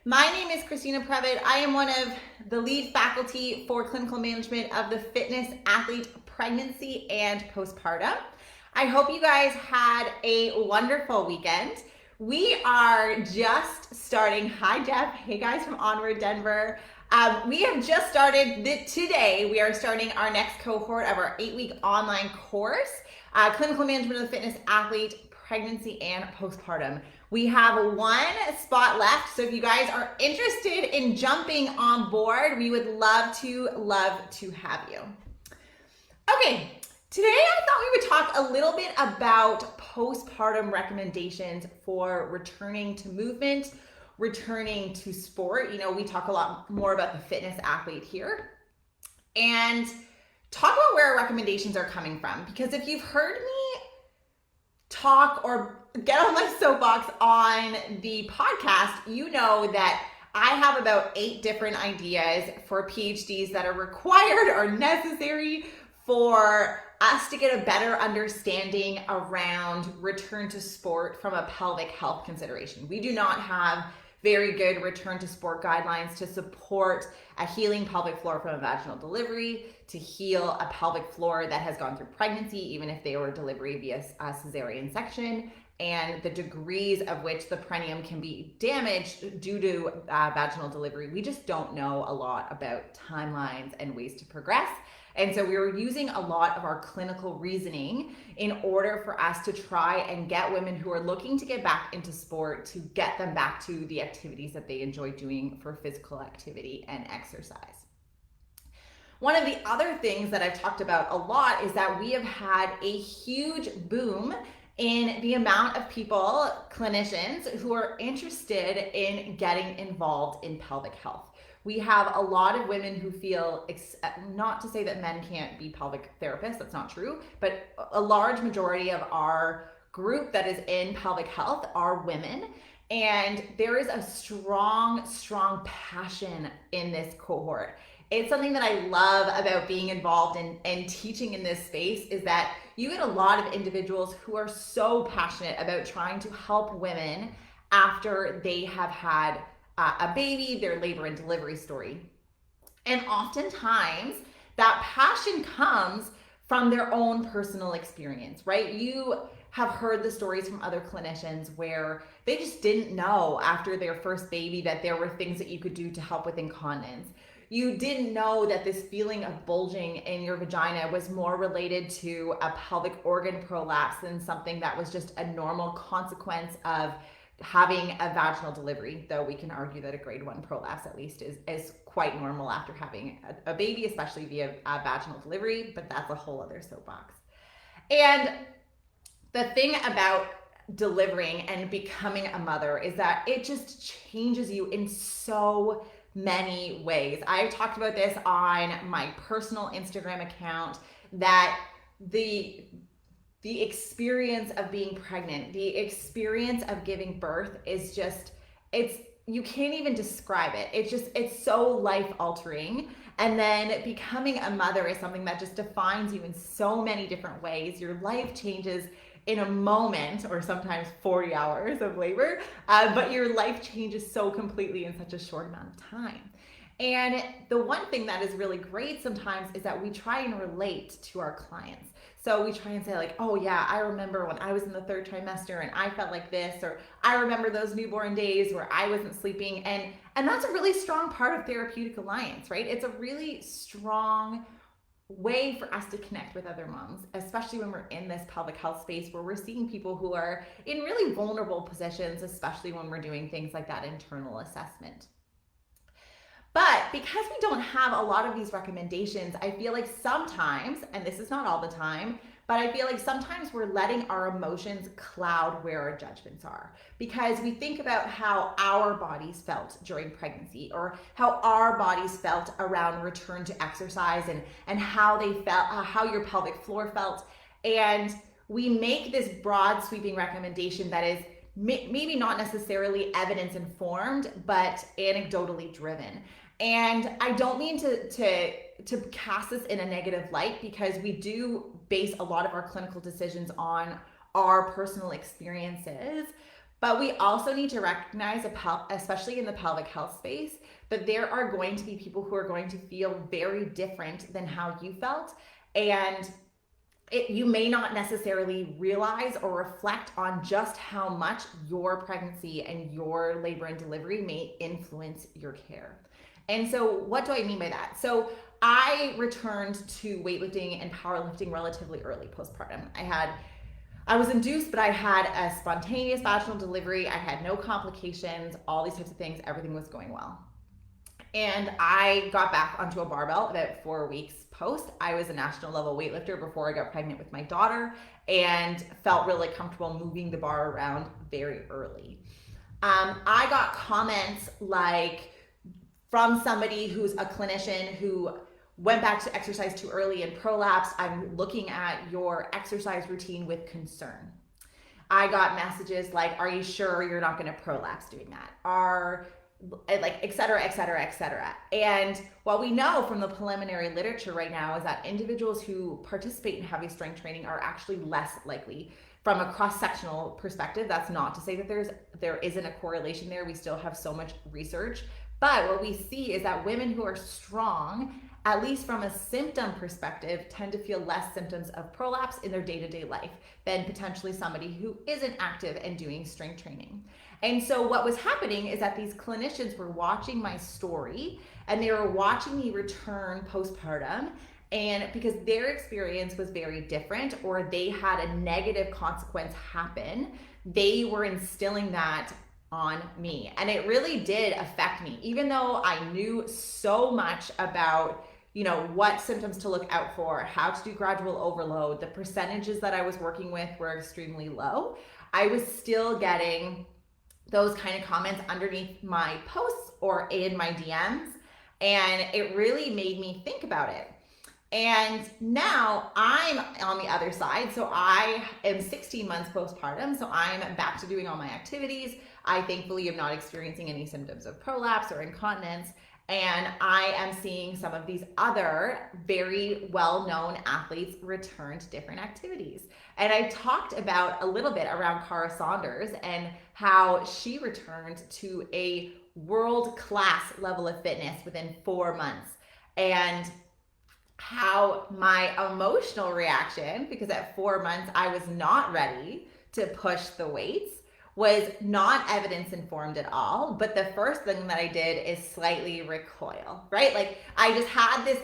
My name is Christina Previtt. I am one of the lead faculty for clinical management of the fitness athlete pregnancy and postpartum. I hope you guys had a wonderful weekend. We are just starting. Hi, Jeff. Hey, guys from Onward Denver. We have just started today. We are starting our next cohort of our 8-week online course, Clinical Management of the Fitness Athlete, Pregnancy and Postpartum. We have one spot left, so if you guys are interested in jumping on board, we would love to have you. Okay, today I thought we would talk a little bit about postpartum recommendations for returning to movement, returning to sport. You know, we talk a lot more about the fitness athlete here, and talk about where our recommendations are coming from. Because if you've heard me talk or get on my soapbox on the podcast, you know that I have about 8 different ideas for PhDs that are required or necessary for us to get a better understanding around return to sport from a pelvic health consideration. We do not have very good return to sport guidelines to support a healing pelvic floor from a vaginal delivery, to heal a pelvic floor that has gone through pregnancy, even if they were delivery via a cesarean section, and the degrees of which the perineum can be damaged due to vaginal delivery. We just don't know a lot about timelines and ways to progress. And so we were using a lot of our clinical reasoning in order for us to try and get women who are looking to get back into sport to get them back to the activities that they enjoy doing for physical activity and exercise. One of the other things that I've talked about a lot is that we have had a huge boom in the amount of people, clinicians, who are interested in getting involved in pelvic health. We have a lot of women who feel, not to say that men can't be pelvic therapists, that's not true, but a large majority of our group that is in pelvic health are women. And there is a strong passion in this cohort. It's something that I love about being involved in and teaching in this space, is that you get a lot of individuals who are so passionate about trying to help women after they have had a baby, their labor and delivery story. And oftentimes that passion comes from their own personal experience, right? You have heard the stories from other clinicians where they just didn't know after their first baby that there were things that you could do to help with incontinence. You didn't know that this feeling of bulging in your vagina was more related to a pelvic organ prolapse than something that was just a normal consequence of having a vaginal delivery, though we can argue that a grade 1 prolapse at least is quite normal after having a baby, especially via vaginal delivery, but that's a whole other soapbox. And the thing about delivering and becoming a mother is that it just changes you in so many ways. I talked about this on my personal Instagram account, that the experience of being pregnant, the experience of giving birth is just, you can't even describe it. It's so life altering. And then becoming a mother is something that just defines you in so many different ways. Your life changes in a moment, or sometimes 40 hours of labor, but your life changes so completely in such a short amount of time. And the one thing that is really great sometimes is that we try and relate to our clients. So we try and say like, oh yeah, I remember when I was in the 3rd trimester and I felt like this, or I remember those newborn days where I wasn't sleeping. And that's a really strong part of Therapeutic Alliance, right? It's a really strong way for us to connect with other moms, especially when we're in this pelvic health space where we're seeing people who are in really vulnerable positions, especially when we're doing things like that internal assessment. But because we don't have a lot of these recommendations, I feel like sometimes, and this is not all the time, but I feel like sometimes we're letting our emotions cloud where our judgments are, because we think about how our bodies felt during pregnancy, or how our bodies felt around return to exercise, and how they felt, how your pelvic floor felt. And we make this broad sweeping recommendation that is maybe not necessarily evidence informed, but anecdotally driven. And I don't mean to cast this in a negative light, because we do base a lot of our clinical decisions on our personal experiences. But we also need to recognize, especially in the pelvic health space, that there are going to be people who are going to feel very different than how you felt. And you may not necessarily realize or reflect on just how much your pregnancy and your labor and delivery may influence your care. And so what do I mean by that? So I returned to weightlifting and powerlifting relatively early postpartum. I was induced, but I had a spontaneous vaginal delivery. I had no complications, all these types of things. Everything was going well. And I got back onto a barbell about 4 weeks post. I was a national level weightlifter before I got pregnant with my daughter and felt really comfortable moving the bar around very early. I got comments like from somebody who's a clinician who went back to exercise too early and prolapsed. I'm looking at your exercise routine with concern. I got messages like, are you sure you're not going to prolapse doing that? Et cetera, et cetera, et cetera. And what we know from the preliminary literature right now is that individuals who participate in heavy strength training are actually less likely. From a cross-sectional perspective, that's not to say that there isn't a correlation there. We still have so much research. But what we see is that women who are strong, at least from a symptom perspective, tend to feel less symptoms of prolapse in their day-to-day life than potentially somebody who isn't active and doing strength training. And so what was happening is that these clinicians were watching my story and they were watching me return postpartum, and because their experience was very different or they had a negative consequence happen, they were instilling that on me. And it really did affect me, even though I knew so much about what symptoms to look out for, how to do gradual overload. The percentages that I was working with were extremely low. I was still getting those kind of comments underneath my posts or in my DMs. And it really made me think about it. And now I'm on the other side. So I am 16 months postpartum. So I'm back to doing all my activities. I thankfully am not experiencing any symptoms of prolapse or incontinence. And I am seeing some of these other very well-known athletes return to different activities. And I talked about a little bit around Cara Saunders and how she returned to a world-class level of fitness within 4 months. And how my emotional reaction, because at 4 months I was not ready to push the weights, was not evidence informed at all. But the first thing that I did is slightly recoil, right? Like I just had this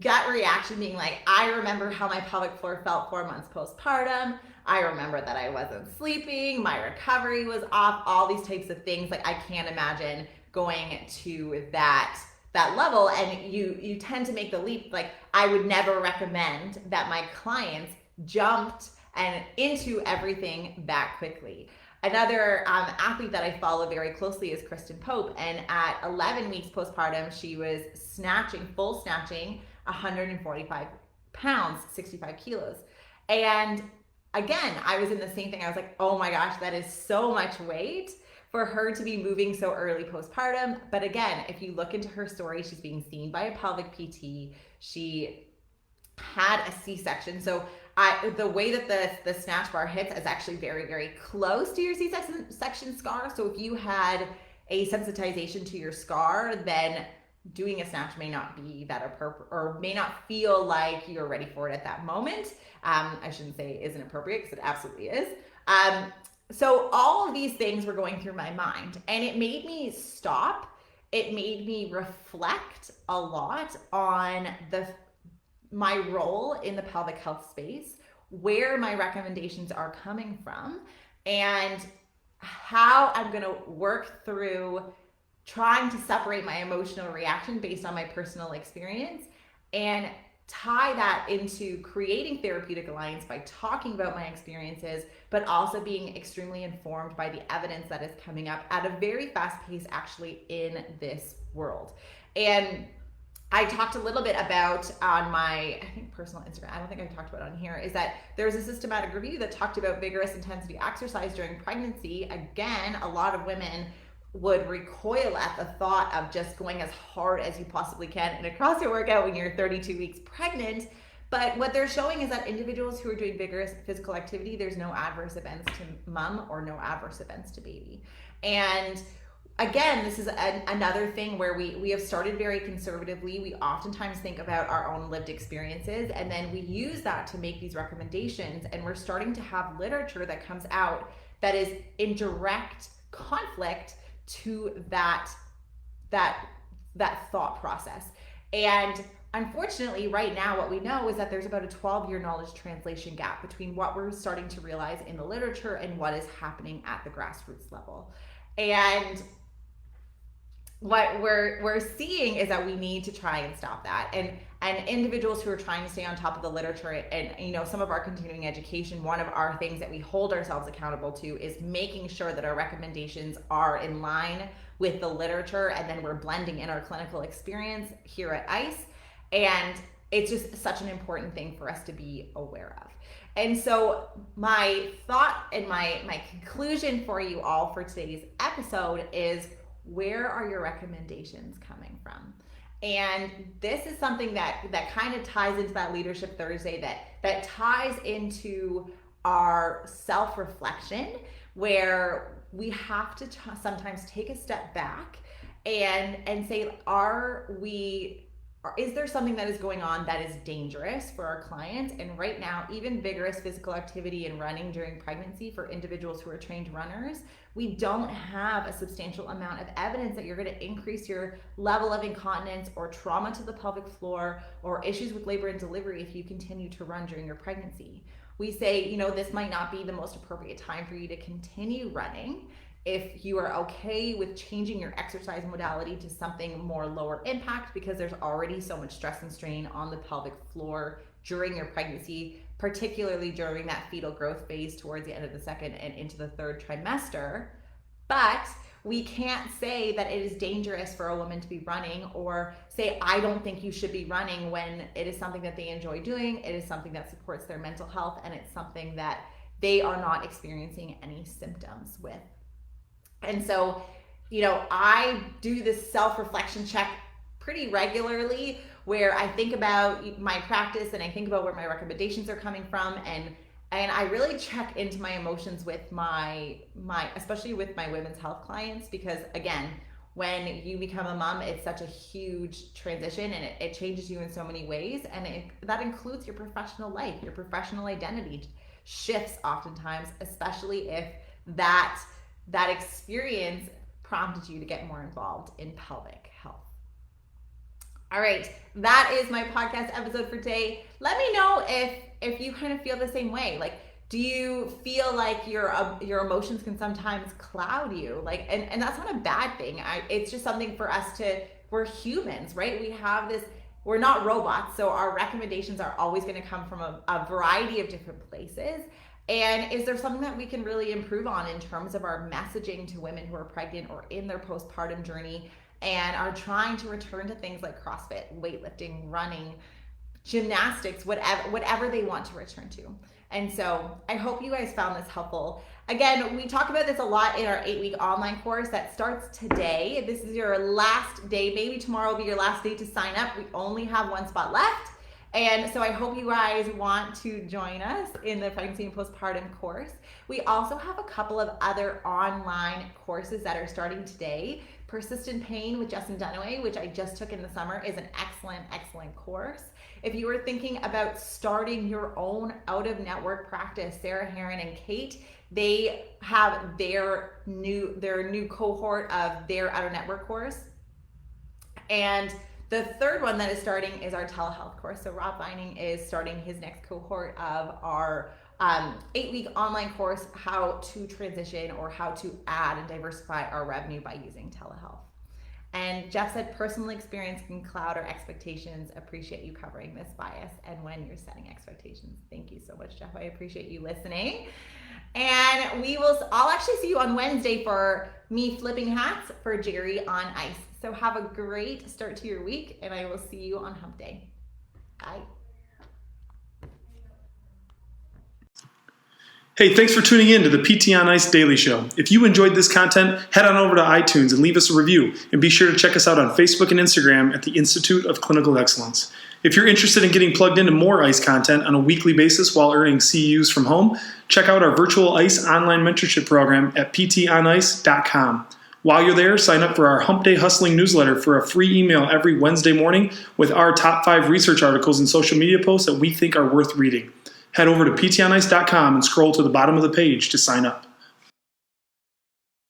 gut reaction being like, I remember how my pelvic floor felt 4 months postpartum. I remember that I wasn't sleeping. My recovery was off, all these types of things. Like I can't imagine going to that level. And you tend to make the leap. Like I would never recommend that my clients jumped and into everything that quickly. Another athlete that I follow very closely is Kristen Pope, and at 11 weeks postpartum, she was full snatching 145 pounds, 65 kilos. And again, I was in the same thing. I was like, oh my gosh, that is so much weight for her to be moving so early postpartum. But again, if you look into her story, she's being seen by a pelvic PT. She had a C-section. So the way that the snatch bar hits is actually very, very close to your C-section scar. So if you had a sensitization to your scar, then doing a snatch may not be that appropriate or may not feel like you're ready for it at that moment. I shouldn't say isn't appropriate because it absolutely is. So all of these things were going through my mind, and it made me stop. It made me reflect a lot on my role in the pelvic health space, where my recommendations are coming from, and how I'm going to work through trying to separate my emotional reaction based on my personal experience and tie that into creating therapeutic alliance by talking about my experiences, but also being extremely informed by the evidence that is coming up at a very fast pace actually in this world. And I talked a little bit about on my, I think, personal Instagram, I don't think I talked about it on here, is that there's a systematic review that talked about vigorous intensity exercise during pregnancy. Again, a lot of women would recoil at the thought of just going as hard as you possibly can in a CrossFit workout when you're 32 weeks pregnant. But what they're showing is that individuals who are doing vigorous physical activity, there's no adverse events to mom or no adverse events to baby. And again, this is another thing where we have started very conservatively. We oftentimes think about our own lived experiences, and then we use that to make these recommendations. And we're starting to have literature that comes out that is in direct conflict to that thought process. And unfortunately, right now, what we know is that there's about a 12-year knowledge translation gap between what we're starting to realize in the literature and what is happening at the grassroots level. And what we're seeing is that we need to try and stop that. And individuals who are trying to stay on top of the literature and some of our continuing education, one of our things that we hold ourselves accountable to is making sure that our recommendations are in line with the literature, and then we're blending in our clinical experience here at ICE. And it's just such an important thing for us to be aware of. And so my thought and my conclusion for you all for today's episode is, where are your recommendations coming from? And this is something that kind of ties into that Leadership Thursday, that ties into our self-reflection, where we have to sometimes take a step back and say, is there something that is going on that is dangerous for our clients? And right now, even vigorous physical activity and running during pregnancy for individuals who are trained runners, we don't have a substantial amount of evidence that you're going to increase your level of incontinence or trauma to the pelvic floor or issues with labor and delivery if you continue to run during your pregnancy. We say, this might not be the most appropriate time for you to continue running. If you are okay with changing your exercise modality to something more lower impact, because there's already so much stress and strain on the pelvic floor during your pregnancy, particularly during that fetal growth phase towards the end of the second and into the third trimester. But we can't say that it is dangerous for a woman to be running, or say, I don't think you should be running, when it is something that they enjoy doing, it is something that supports their mental health, and it's something that they are not experiencing any symptoms with. And so, I do this self-reflection check pretty regularly, where I think about my practice and I think about where my recommendations are coming from, and I really check into my emotions with my especially with my women's health clients, because again, when you become a mom, it's such a huge transition, and it changes you in so many ways, and that includes your professional life. Your professional identity shifts oftentimes, especially if that experience prompted you to get more involved in pelvic health. All right, that is my podcast episode for today. Let me know if you kind of feel the same way. Like, do you feel like your emotions can sometimes cloud you? Like, and that's not a bad thing. It's just something for us we're humans, right? We're not robots, so our recommendations are always going to come from a variety of different places. And is there something that we can really improve on in terms of our messaging to women who are pregnant or in their postpartum journey and are trying to return to things like CrossFit, weightlifting, running, gymnastics, whatever they want to return to? And so I hope you guys found this helpful. Again, we talk about this a lot in our 8-week online course that starts today. This is your last day. Maybe tomorrow will be your last day to sign up. We only have one spot left. And so I hope you guys want to join us in the pregnancy and postpartum course. We also have a couple of other online courses that are starting today. Persistent Pain with Justin Dunaway, which I just took in the summer, is an excellent course. If you are thinking about starting your own out-of-network practice, Sarah Heron and Kate, they have their new cohort of their out-of-network course. And the third one that is starting is our telehealth course. So Rob Vining is starting his next cohort of our 8-week online course, how to transition or how to add and diversify our revenue by using telehealth. And Jeff said, personal experience can cloud our expectations. Appreciate you covering this bias and when you're setting expectations. Thank you so much, Jeff. I appreciate you listening. And I'll actually see you on Wednesday for me flipping hats for Jerry on ice. So have a great start to your week, and I will see you on Hump Day. Bye. Hey, thanks for tuning in to the PT on Ice Daily Show. If you enjoyed this content, head on over to iTunes and leave us a review. And be sure to check us out on Facebook and Instagram at the Institute of Clinical Excellence. If you're interested in getting plugged into more ICE content on a weekly basis while earning CEUs from home, check out our virtual ICE online mentorship program at ptonice.com. While you're there, sign up for our Hump Day Hustling newsletter for a free email every Wednesday morning with our top 5 research articles and social media posts that we think are worth reading. Head over to ptonice.com and scroll to the bottom of the page to sign up.